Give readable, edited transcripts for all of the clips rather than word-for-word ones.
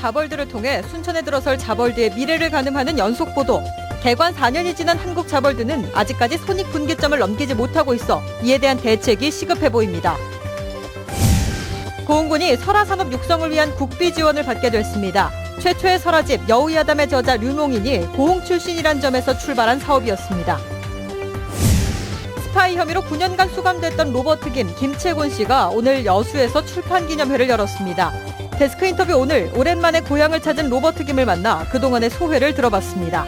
자벌들을 통해 순천에 들어설 자벌드의 미래를 가늠하는 연속 보도. 개관 4년이 지난 한국 자벌드는 아직까지 손익 분기점을 넘기지 못하고 있어 이에 대한 대책이 시급해 보입니다. 고흥군이 설화산업 육성을 위한 국비 지원을 받게 됐습니다. 최초의 설화집 여우야담의 저자 류몽인이 고흥 출신이란 점에서 출발한 사업이었습니다. 스파이 혐의로 9년간 수감됐던 로버트 김채곤 씨가 오늘 여수에서 출판 기념회를 열었습니다. 데스크 인터뷰 오늘 오랜만에 고향을 찾은 로버트 김을 만나 그동안의 소회를 들어봤습니다.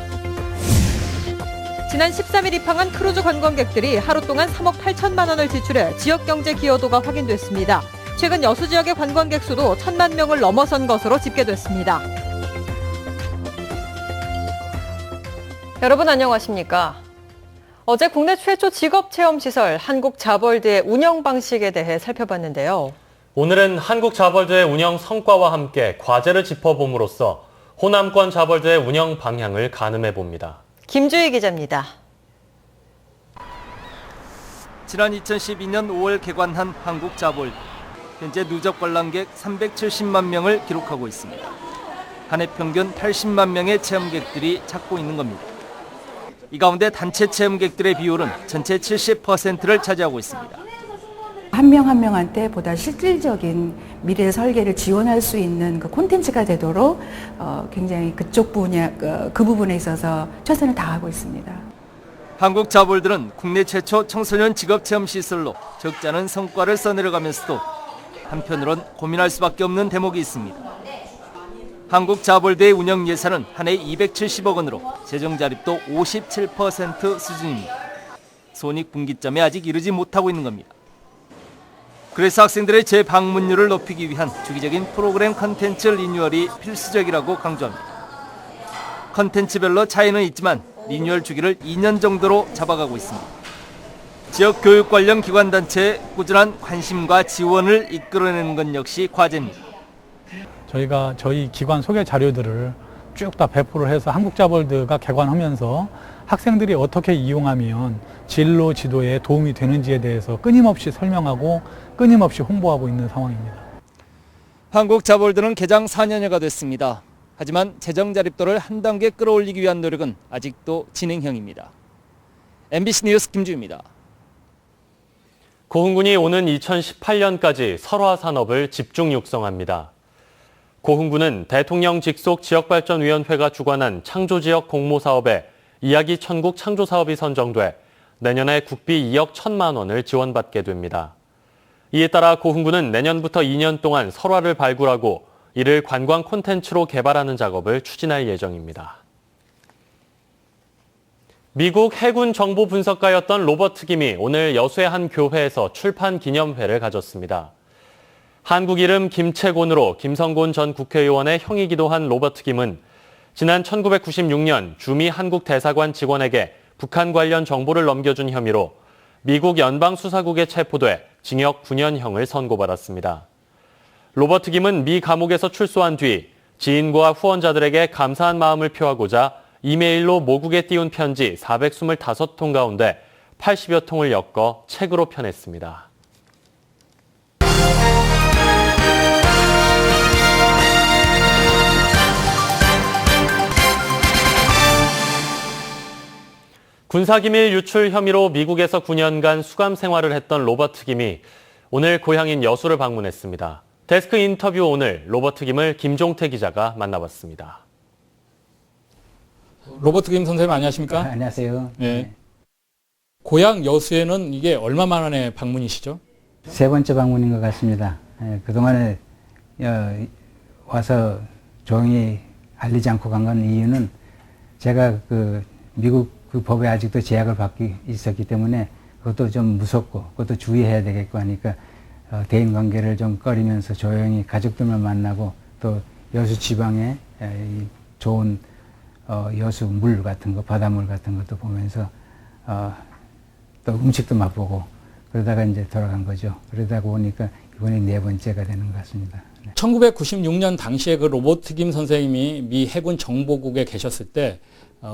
지난 13일 입항한 크루즈 관광객들이 하루 동안 3억 8천만 원을 지출해 지역경제 기여도가 확인됐습니다. 최근 여수 지역의 관광객 수도 1,000만 명을 넘어선 것으로 집계됐습니다. 여러분 안녕하십니까? 어제 국내 최초 직업체험시설 한국자벌드의 운영 방식에 대해 살펴봤는데요. 오늘은 한국자벌드의 운영 성과와 함께 과제를 짚어봄으로써 호남권 자벌드의 운영 방향을 가늠해봅니다. 김주희 기자입니다. 지난 2012년 5월 개관한 한국자벌드. 현재 누적 관람객 370만 명을 기록하고 있습니다. 한 해 평균 80만 명의 체험객들이 찾고 있는 겁니다. 이 가운데 단체 체험객들의 비율은 전체 70%를 차지하고 있습니다. 한 명 한 명한테 보다 실질적인 미래 설계를 지원할 수 있는 그 콘텐츠가 되도록 굉장히 그쪽 분야, 그 부분에 있어서 최선을 다하고 있습니다. 한국자벌드는 국내 최초 청소년 직업체험시설로 적지 않은 성과를 써내려가면서도 한편으론 고민할 수밖에 없는 대목이 있습니다. 한국자벌드의 운영 예산은 한 해 270억 원으로 재정 자립도 57% 수준입니다. 손익 분기점에 아직 이르지 못하고 있는 겁니다. 그래서 학생들의 재방문율을 높이기 위한 주기적인 프로그램 컨텐츠 리뉴얼이 필수적이라고 강조합니다. 컨텐츠별로 차이는 있지만 리뉴얼 주기를 2년 정도로 잡아가고 있습니다. 지역 교육 관련 기관 단체의 꾸준한 관심과 지원을 이끌어내는 것 역시 과제입니다. 저희가 저희 기관 소개 자료들을 쭉 다 배포를 해서 한국자벌드가 개관하면서 학생들이 어떻게 이용하면 진로 지도에 도움이 되는지에 대해서 끊임없이 설명하고 끊임없이 홍보하고 있는 상황입니다. 한국자벌드는 개장 4년여가 됐습니다. 하지만 재정 자립도를 한 단계 끌어올리기 위한 노력은 아직도 진행형입니다. MBC 뉴스 김주희입니다. 고흥군이 오는 2018년까지 설화산업을 집중 육성합니다. 고흥군은 대통령 직속 지역발전위원회가 주관한 창조지역 공모사업에 이야기 천국 창조사업이 선정돼 내년에 국비 2억 1천만 원을 지원받게 됩니다. 이에 따라 고흥군은 내년부터 2년 동안 설화를 발굴하고 이를 관광 콘텐츠로 개발하는 작업을 추진할 예정입니다. 미국 해군 정보 분석가였던 로버트 김이 오늘 여수의 한 교회에서 출판 기념회를 가졌습니다. 한국 이름 김채곤으로 김성곤 전 국회의원의 형이기도 한 로버트 김은 지난 1996년 주미 한국 대사관 직원에게 북한 관련 정보를 넘겨준 혐의로 미국 연방수사국에 체포돼 징역 9년형을 선고받았습니다. 로버트 김은 미 감옥에서 출소한 뒤 지인과 후원자들에게 감사한 마음을 표하고자 이메일로 모국에 띄운 편지 425통 가운데 80여 통을 엮어 책으로 펴냈습니다. 군사기밀 유출 혐의로 미국에서 9년간 수감 생활을 했던 로버트 김이 오늘 고향인 여수를 방문했습니다. 데스크 인터뷰 오늘 로버트 김을 김종태 기자가 만나봤습니다. 로버트 김 선생님 안녕하십니까? 안녕하세요. 네. 고향 여수에는 이게 얼마 만에 방문이시죠? 세 번째 방문인 것 같습니다. 그동안에 와서 조용히 알리지 않고 간 건 이유는 제가 그 미국 그 법에 아직도 제약을 받고 있었기 때문에 그것도 좀 무섭고 그것도 주의해야 되겠고 하니까 대인 관계를 좀 꺼리면서 조용히 가족들만 만나고 또 여수 지방에 좋은 여수 물 같은 거, 바닷물 같은 것도 보면서 또 음식도 맛보고 그러다가 이제 돌아간 거죠. 그러다 보니까 이번이 네 번째가 되는 것 같습니다. 네. 1996년 당시에 그 로버트 김 선생님이 미 해군 정보국에 계셨을 때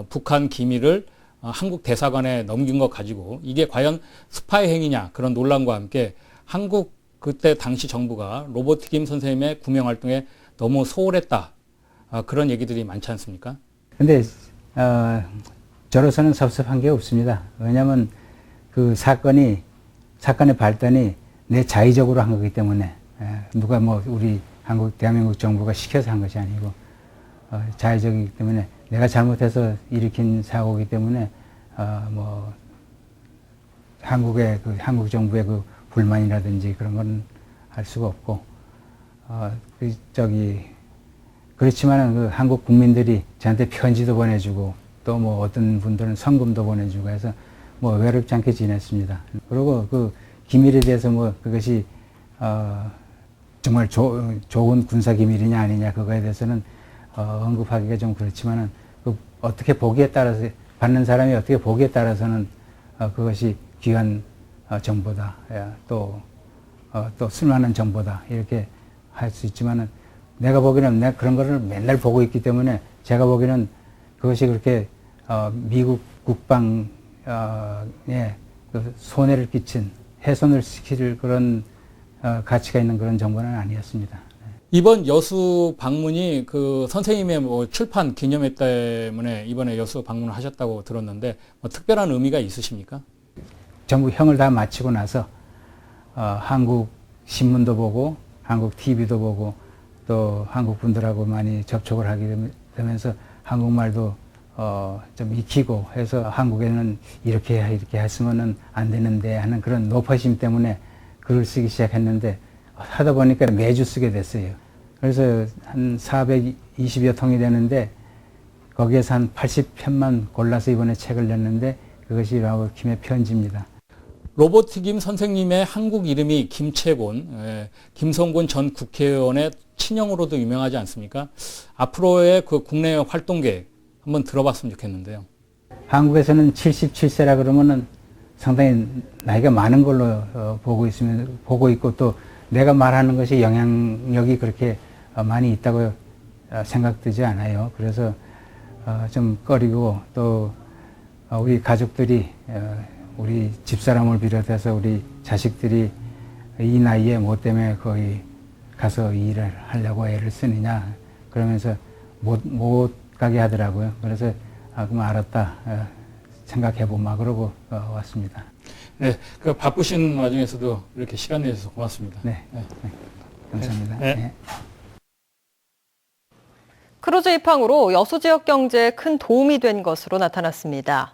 북한 기밀을 한국 대사관에 넘긴 것 가지고 이게 과연 스파이 행위냐 그런 논란과 함께 한국 그때 당시 정부가 로버트 김 선생님의 구명 활동에 너무 소홀했다. 그런 얘기들이 많지 않습니까? 근데 저로서는 섭섭한 게 없습니다. 왜냐하면 그 사건의 발단이 내 자의적으로 한 거기 때문에 누가 뭐 우리 대한민국 정부가 시켜서 한 것이 아니고 자의적이기 때문에 내가 잘못해서 일으킨 사고이기 때문에 뭐 한국 정부의 그 불만이라든지 그런 건 할 수가 없고 그렇지만은 그 한국 국민들이 저한테 편지도 보내주고 또 뭐 어떤 분들은 성금도 보내주고 해서 뭐 외롭지 않게 지냈습니다. 그리고 그 기밀에 대해서 뭐 그것이 정말 좋은 군사 기밀이냐 아니냐 그거에 대해서는 언급하기가 좀 그렇지만은 그 어떻게 보기에 따라서 받는 사람이 어떻게 보기에 따라서는 그것이 귀한 정보다 또 쓸만한 정보다 이렇게 할 수 있지만은 내가 보기에는 내가 그런 거를 맨날 보고 있기 때문에 제가 보기에는 그것이 그렇게 미국 국방에 그 손해를 끼친 훼손을 시킬 그런 가치가 있는 그런 정보는 아니었습니다. 이번 여수 방문이 그 선생님의 뭐 출판 기념회 때문에 이번에 여수 방문을 하셨다고 들었는데 뭐 특별한 의미가 있으십니까? 전부 형을 다 마치고 나서 한국 신문도 보고 한국 TV도 보고 또 한국 분들하고 많이 접촉을 하게 되면서 한국말도 좀 익히고 해서 한국에는 이렇게 했으면은 안 되는데 하는 그런 높아심 때문에 글을 쓰기 시작했는데 하다 보니까 매주 쓰게 됐어요. 그래서 한 420여 통이 되는데 거기에서 한 80편만 골라서 이번에 책을 냈는데 그것이 바로 김의 편지입니다. 로버트 김 선생님의 한국 이름이 김채곤, 김성곤 전 국회의원의 친형으로도 유명하지 않습니까? 앞으로의 그 국내 활동 계획 한번 들어봤으면 좋겠는데요. 한국에서는 77세라 그러면은 상당히 나이가 많은 걸로 보고 있고 또 내가 말하는 것이 영향력이 그렇게 많이 있다고 생각되지 않아요. 그래서 좀 꺼리고 또 우리 가족들이 우리 집사람을 비롯해서 우리 자식들이 이 나이에 뭐 때문에 거기 가서 일을 하려고 애를 쓰느냐 그러면서 못 가게 하더라고요. 그래서 그럼 알았다 생각해보마 그러고 왔습니다. 네, 그 바쁘신 와중에서도 이렇게 시간 내주셔서 고맙습니다. 네, 감사합니다. 네. 네. 크루즈 입항으로 여수 지역 경제에 큰 도움이 된 것으로 나타났습니다.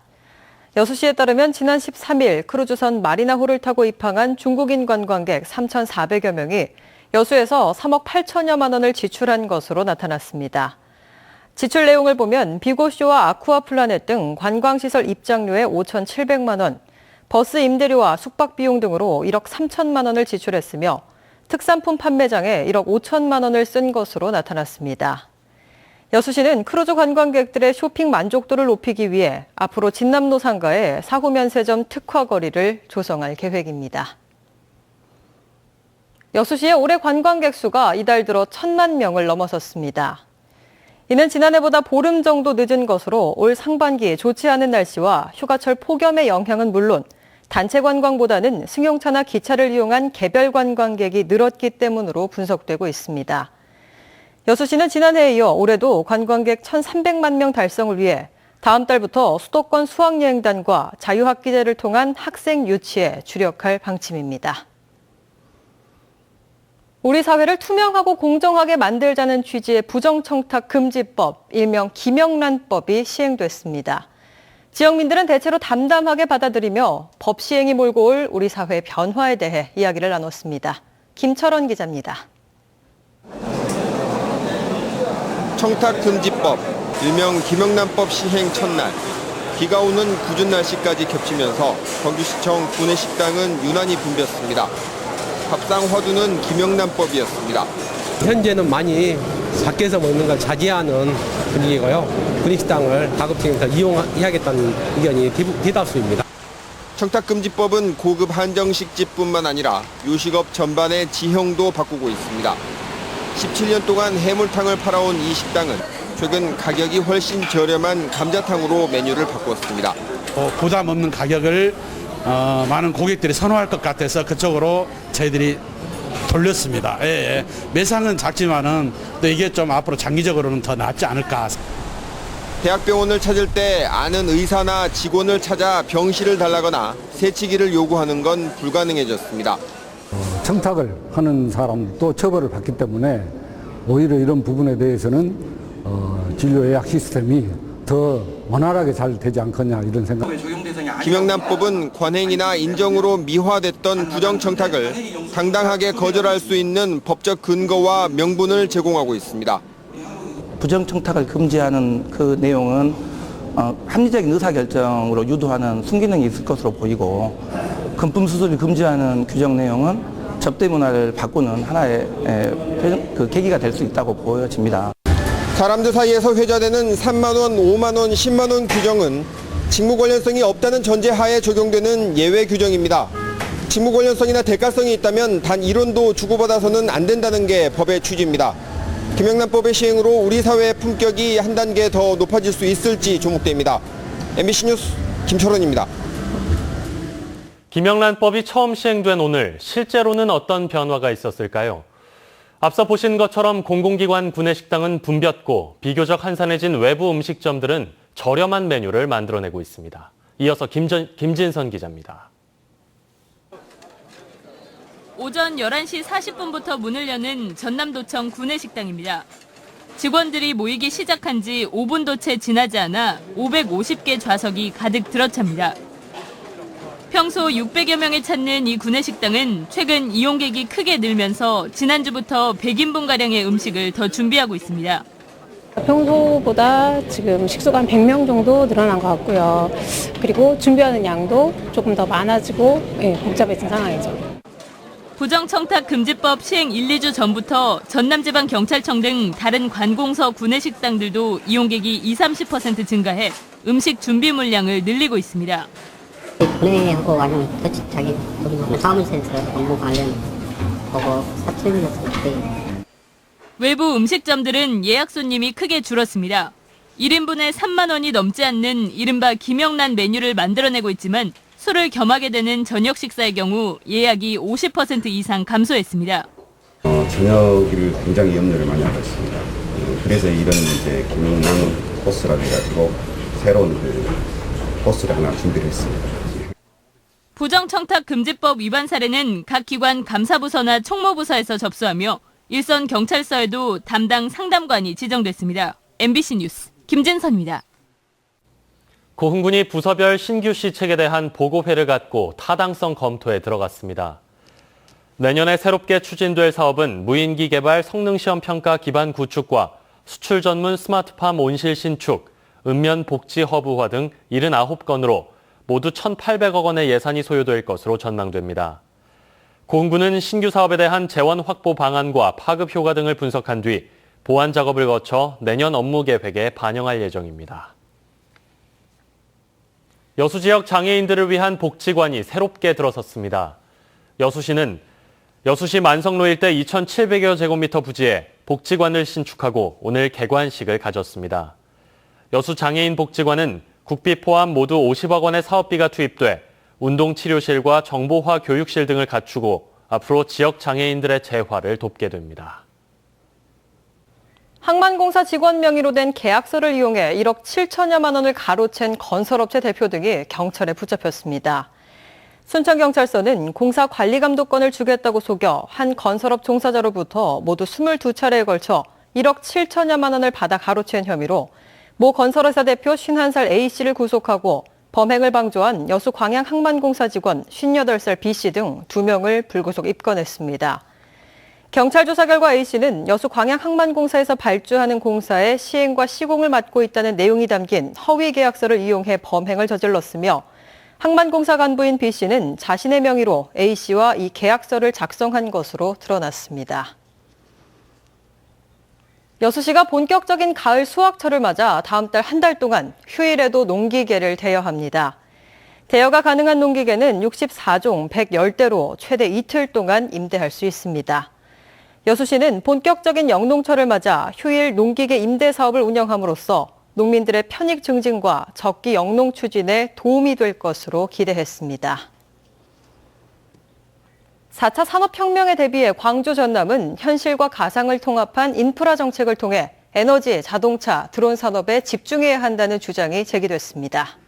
여수시에 따르면 지난 13일 크루즈선 마리나호를 타고 입항한 중국인 관광객 3,400여 명이 여수에서 3억 8천여만 원을 지출한 것으로 나타났습니다. 지출 내용을 보면 비고쇼와 아쿠아플라넷 등 관광시설 입장료에 5,700만 원, 버스 임대료와 숙박 비용 등으로 1억 3천만 원을 지출했으며 특산품 판매장에 1억 5천만 원을 쓴 것으로 나타났습니다. 여수시는 크루즈 관광객들의 쇼핑 만족도를 높이기 위해 앞으로 진남로 상가에 사후면세점 특화거리를 조성할 계획입니다. 여수시의 올해 관광객 수가 이달 들어 1,000만 명을 넘어섰습니다. 이는 지난해보다 보름 정도 늦은 것으로 올 상반기에 좋지 않은 날씨와 휴가철 폭염의 영향은 물론 단체 관광보다는 승용차나 기차를 이용한 개별 관광객이 늘었기 때문으로 분석되고 있습니다. 여수시는 지난해에 이어 올해도 관광객 1,300만 명 달성을 위해 다음 달부터 수도권 수학여행단과 자유학기제를 통한 학생 유치에 주력할 방침입니다. 우리 사회를 투명하고 공정하게 만들자는 취지의 부정청탁금지법, 일명 김영란법이 시행됐습니다. 지역민들은 대체로 담담하게 받아들이며 법 시행이 몰고 올 우리 사회 변화에 대해 이야기를 나눴습니다. 김철원 기자입니다. 청탁금지법, 일명 김영란법 시행 첫날, 비가 오는 궂은 날씨까지 겹치면서 광주시청 구내식당은 유난히 붐볐습니다. 밥상 화두는 김영란법이었습니다. 현재는 많이 밖에서 먹는 걸 자제하는 분위기고요. 구내식당을 가급적이면 이용해야겠다는 의견이 대다수입니다. 청탁금지법은 고급 한정식집뿐만 아니라 요식업 전반의 지형도 바꾸고 있습니다. 17년 동안 해물탕을 팔아온 이 식당은 최근 가격이 훨씬 저렴한 감자탕으로 메뉴를 바꿨습니다. 부담 없는 가격을 많은 고객들이 선호할 것 같아서 그쪽으로 저희들이 돌렸습니다. 예, 예. 매상은 작지만은 또 이게 좀 앞으로 장기적으로는 더 낫지 않을까. 대학병원을 찾을 때 아는 의사나 직원을 찾아 병실을 달라거나 새치기를 요구하는 건 불가능해졌습니다. 청탁을 하는 사람도 처벌을 받기 때문에 오히려 이런 부분에 대해서는 진료 예약 시스템이 더 원활하게 잘 되지 않겠냐 이런 생각. 김영란법은 관행이나 인정으로 미화됐던 부정청탁을 당당하게 거절할 수 있는 법적 근거와 명분을 제공하고 있습니다. 부정청탁을 금지하는 그 내용은 합리적인 의사결정으로 유도하는 순기능이 있을 것으로 보이고, 금품 수수를 금지하는 규정 내용은 접대 문화를 바꾸는 하나의 그 계기가 될 수 있다고 보여집니다. 사람들 사이에서 회자되는 3만 원, 5만 원, 10만 원 규정은 직무 관련성이 없다는 전제하에 적용되는 예외 규정입니다. 직무 관련성이나 대가성이 있다면 단 1원도 주고받아서는 안 된다는 게 법의 취지입니다. 김영란법의 시행으로 우리 사회의 품격이 한 단계 더 높아질 수 있을지 주목됩니다. MBC 뉴스 김철원입니다. 김영란법이 처음 시행된 오늘 실제로는 어떤 변화가 있었을까요? 앞서 보신 것처럼 공공기관 구내식당은 붐볐고 비교적 한산해진 외부 음식점들은 저렴한 메뉴를 만들어내고 있습니다. 이어서 김진선 기자입니다. 오전 11시 40분부터 문을 여는 전남도청 구내식당입니다. 직원들이 모이기 시작한 지 5분도 채 지나지 않아 550개 좌석이 가득 들어찹니다. 평소 600여 명이 찾는 이 구내식당은 최근 이용객이 크게 늘면서 지난주부터 100인분가량의 음식을 더 준비하고 있습니다. 평소보다 지금 식수가 한 100명 정도 늘어난 것 같고요. 그리고 준비하는 양도 조금 더 많아지고 복잡해진 상황이죠. 부정청탁금지법 시행 1, 2주 전부터 전남지방경찰청 등 다른 관공서 구내식당들도 이용객이 20-30% 증가해 음식 준비 물량을 늘리고 있습니다. 구내하고 완전 자기 사무실에서 업무 관련 보고 사측이었을 외부 음식점들은 예약 손님이 크게 줄었습니다. 1인분에 3만 원이 넘지 않는 이른바 김영란 메뉴를 만들어내고 있지만 술을 겸하게 되는 저녁 식사의 경우 예약이 50% 이상 감소했습니다. 저녁을 굉장히 염려를 많이 하고 있습니다. 그래서 이런 이제 김영란 코스라 해가지고 새로운 코스를 하나 준비를 했습니다. 부정청탁금지법 위반 사례는 각 기관 감사부서나 총무부서에서 접수하며 일선 경찰서에도 담당 상담관이 지정됐습니다. MBC 뉴스 김진선입니다. 고흥군이 부서별 신규 시책에 대한 보고회를 갖고 타당성 검토에 들어갔습니다. 내년에 새롭게 추진될 사업은 무인기 개발 성능시험 평가 기반 구축과 수출 전문 스마트팜 온실 신축, 읍면 복지 허브화 등 79건으로 모두 1,800억 원의 예산이 소요될 것으로 전망됩니다. 고흥군은 신규 사업에 대한 재원 확보 방안과 파급 효과 등을 분석한 뒤 보완 작업을 거쳐 내년 업무 계획에 반영할 예정입니다. 여수 지역 장애인들을 위한 복지관이 새롭게 들어섰습니다. 여수시는 여수시 만성로 일대 2,700여 제곱미터 부지에 복지관을 신축하고 오늘 개관식을 가졌습니다. 여수 장애인 복지관은 국비 포함 모두 50억 원의 사업비가 투입돼 운동치료실과 정보화 교육실 등을 갖추고 앞으로 지역 장애인들의 재활을 돕게 됩니다. 항만공사 직원 명의로 된 계약서를 이용해 1억 7천여만 원을 가로챈 건설업체 대표 등이 경찰에 붙잡혔습니다. 순천경찰서는 공사 관리감독권을 주겠다고 속여 한 건설업 종사자로부터 모두 22차례에 걸쳐 1억 7천여만 원을 받아 가로챈 혐의로 모 건설회사 대표 51살 A씨를 구속하고 범행을 방조한 여수 광양 항만공사 직원 58살 B씨 등 2명을 불구속 입건했습니다. 경찰 조사 결과 A씨는 여수 광양 항만공사에서 발주하는 공사의 시행과 시공을 맡고 있다는 내용이 담긴 허위 계약서를 이용해 범행을 저질렀으며 항만공사 간부인 B씨는 자신의 명의로 A씨와 이 계약서를 작성한 것으로 드러났습니다. 여수시가 본격적인 가을 수확철을 맞아 다음 달 한 달 동안 휴일에도 농기계를 대여합니다. 대여가 가능한 농기계는 64종 110대로 최대 이틀 동안 임대할 수 있습니다. 여수시는 본격적인 영농철을 맞아 휴일 농기계 임대 사업을 운영함으로써 농민들의 편익 증진과 적기 영농 추진에 도움이 될 것으로 기대했습니다. 4차 산업혁명에 대비해 광주 전남은 현실과 가상을 통합한 인프라 정책을 통해 에너지, 자동차, 드론 산업에 집중해야 한다는 주장이 제기됐습니다.